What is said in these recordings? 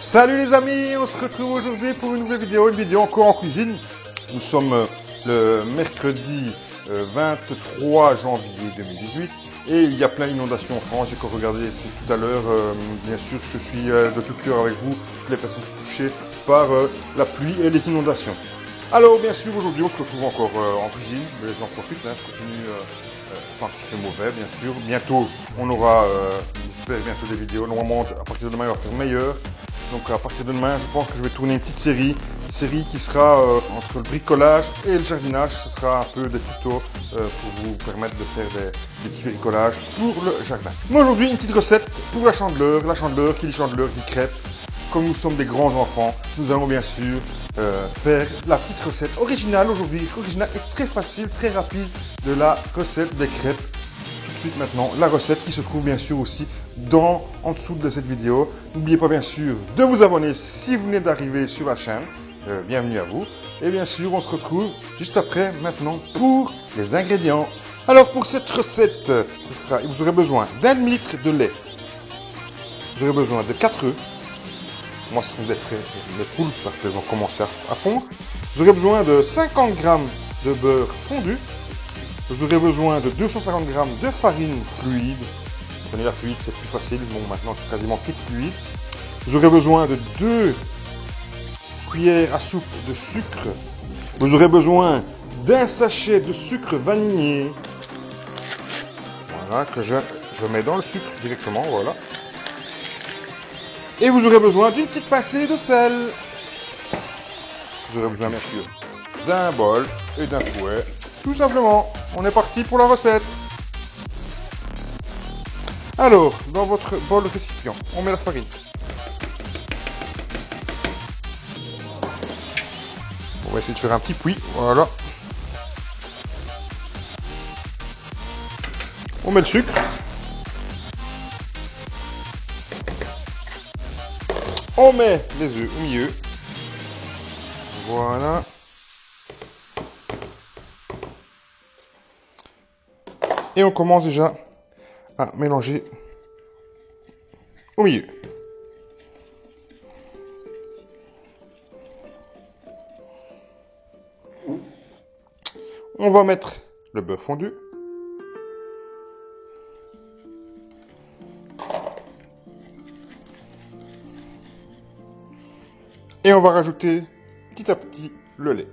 Salut les amis, on se retrouve aujourd'hui pour une nouvelle vidéo, encore en cuisine. Nous sommes le mercredi 23 janvier 2018 et il y a plein d'inondations en France. J'ai regardé c'est tout à l'heure. Bien sûr, je suis de tout cœur avec vous, toutes les personnes sont touchées par la pluie et les inondations. Alors bien sûr, aujourd'hui on se retrouve encore en cuisine, mais j'en profite, je continue, enfin qu'il fait mauvais bien sûr. Bientôt on aura, j'espère bientôt des vidéos, normalement à partir de demain il va faire meilleur. Donc à partir de demain je pense que je vais tourner une petite série qui sera entre le bricolage et le jardinage. Ce sera un peu des tutos pour vous permettre de faire des petits bricolages pour le jardin. Moi aujourd'hui une petite recette pour la chandeleur, qui dit chandeleur dit crêpe. Comme nous sommes des grands enfants, nous allons bien sûr faire la petite recette originale aujourd'hui, originale et très facile, très rapide de la recette des crêpes. Tout de suite maintenant, la recette qui se trouve bien sûr aussi en dessous de cette vidéo. N'oubliez pas bien sûr de vous abonner si vous venez d'arriver sur la chaîne. Bienvenue à vous. Et bien sûr, on se retrouve juste après maintenant pour les ingrédients. Alors pour cette recette, vous aurez besoin d'1 demi-litre de lait. Vous aurez besoin de 4 œufs. Moi, ce sont des frais, les poules, parce qu'elles ont commencé à fondre. Vous aurez besoin de 50 g de beurre fondu. Vous aurez besoin de 250 g de farine fluide. Vous prenez la fluide, c'est plus facile. Bon, maintenant, c'est quasiment toute fluide. Vous aurez besoin de 2 cuillères à soupe de sucre. Vous aurez besoin d'un sachet de sucre vanillé. Voilà, que je mets dans le sucre directement, voilà. Et vous aurez besoin d'une petite pincée de sel. Vous aurez besoin bien sûr d'un bol et d'un fouet. Tout simplement, on est parti pour la recette. Alors, dans votre bol récipient, on met la farine. On va essayer de faire un petit puits, voilà. On met le sucre. On met les œufs au milieu. Voilà. Et on commence déjà à mélanger au milieu. On va mettre le beurre fondu. Et on va rajouter petit à petit le lait.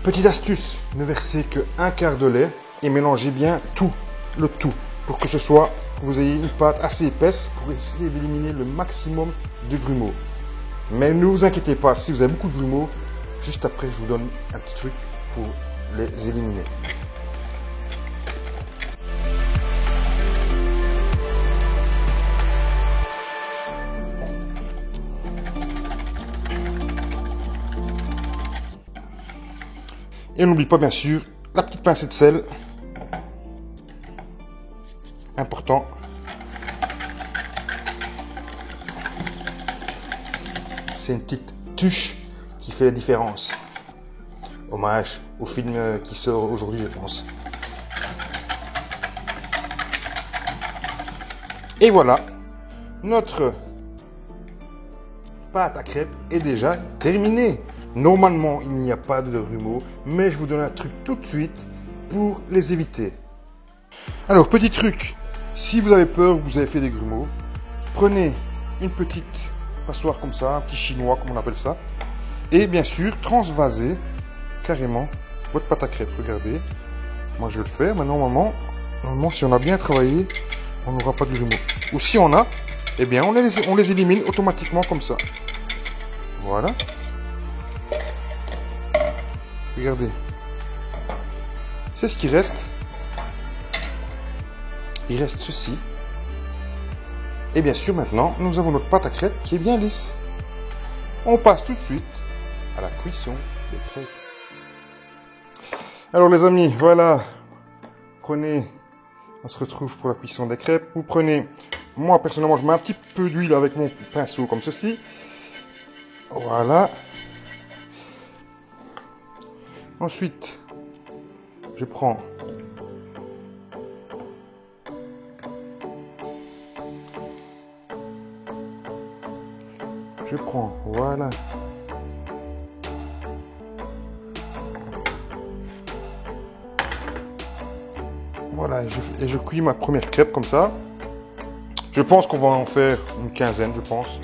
Petite astuce, ne versez que 1/4 de lait et mélangez bien le tout, pour que vous ayez une pâte assez épaisse pour essayer d'éliminer le maximum de grumeaux. Mais ne vous inquiétez pas, si vous avez beaucoup de grumeaux, juste après je vous donne un petit truc pour les éliminer. Et on n'oublie pas bien sûr la petite pincée de sel. Important. C'est une petite touche qui fait la différence. Hommage au film qui sort aujourd'hui, je pense. Et voilà, notre pâte à crêpes est déjà terminée. Normalement, il n'y a pas de grumeaux, mais je vous donne un truc tout de suite pour les éviter. Alors, petit truc, si vous avez peur que vous avez fait des grumeaux, prenez une petite passoire comme ça, un petit chinois comme on appelle ça, et bien sûr, transvasez carrément votre pâte à crêpes. Regardez, moi je vais le faire, mais normalement si on a bien travaillé, on n'aura pas de grumeaux. Ou si on a, eh bien on les élimine automatiquement comme ça. Voilà. Regardez. C'est ce qui reste. Il reste ceci. Et bien sûr, maintenant, nous avons notre pâte à crêpes qui est bien lisse. on passe tout de suite à la cuisson des crêpes. Alors les amis, voilà, prenez, on se retrouve pour la cuisson des crêpes. Vous prenez, moi personnellement je mets un petit peu d'huile avec mon pinceau comme ceci. Voilà. Ensuite, je prends voilà. Voilà, et je cuis ma première crêpe comme ça. Je pense qu'on va en faire une quinzaine, je pense.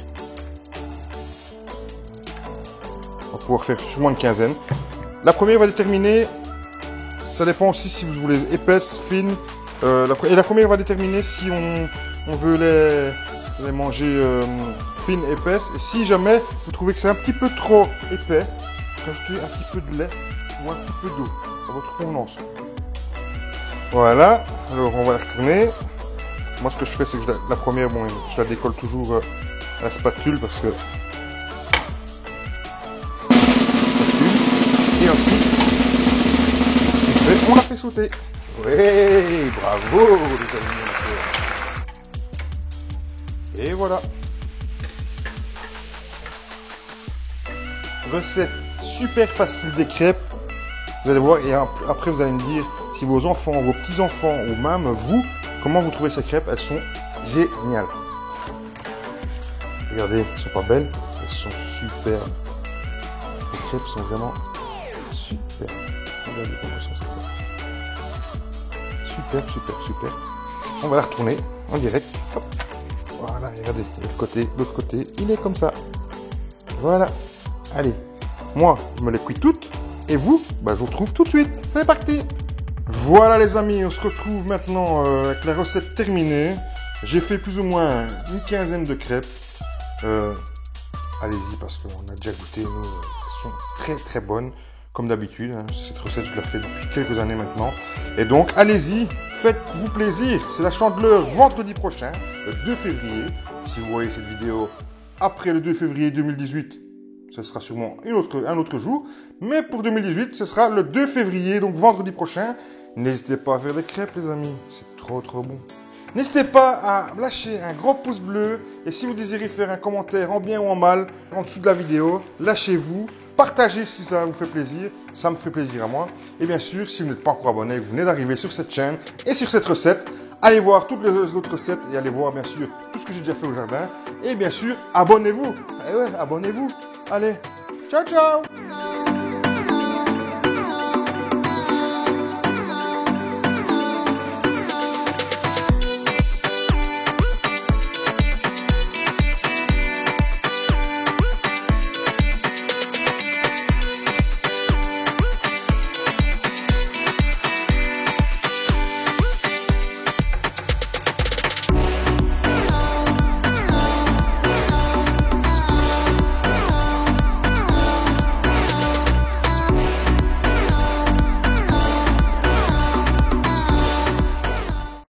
On va pouvoir faire sûrement une quinzaine. La première va déterminer, ça dépend aussi si vous voulez épaisse, fine. Et la première va déterminer si on veut les manger fines, épaisses. Et si jamais vous trouvez que c'est un petit peu trop épais, rajoutez un petit peu de lait ou un petit peu d'eau à votre convenance. Voilà, alors on va la retourner. Moi ce que je fais c'est que la première, bon, je la décolle toujours à la spatule parce que... Et ensuite, ce qu'on fait, on la fait sauter. Ouais, bravo les amis. Et voilà. Recette super facile des crêpes. Vous allez voir et après vous allez me dire si vos enfants, vos petits-enfants ou même vous, comment vous trouvez ces crêpes. Elles sont géniales. Regardez, elles sont pas belles, elles sont superbes. Les crêpes sont vraiment super. Regardez comment elles sont super. Super. On va la retourner en direct. Hop. Voilà, regardez, l'autre côté, il est comme ça. Voilà. Allez, moi, je me les cuis toutes. Et vous, je vous retrouve tout de suite. C'est parti. Voilà les amis, on se retrouve maintenant avec la recette terminée. J'ai fait plus ou moins une quinzaine de crêpes. Allez-y parce qu'on a déjà goûté. Elles sont très bonnes. Comme d'habitude, hein. Cette recette, je la fais depuis quelques années maintenant. Et donc, allez-y, faites-vous plaisir. C'est la Chandeleur vendredi prochain, le 2 février. Si vous voyez cette vidéo après le 2 février 2018, ce sera sûrement un autre jour. Mais pour 2018, ce sera le 2 février, donc vendredi prochain. N'hésitez pas à faire des crêpes, les amis. C'est trop bon. N'hésitez pas à lâcher un gros pouce bleu. Et si vous désirez faire un commentaire en bien ou en mal, en dessous de la vidéo, lâchez-vous. Partagez si ça vous fait plaisir. Ça me fait plaisir à moi. Et bien sûr, si vous n'êtes pas encore abonné et que vous venez d'arriver sur cette chaîne et sur cette recette, allez voir toutes les autres recettes et allez voir bien sûr tout ce que j'ai déjà fait au jardin. Et bien sûr, abonnez-vous. Eh ouais, abonnez-vous. Allez, ciao.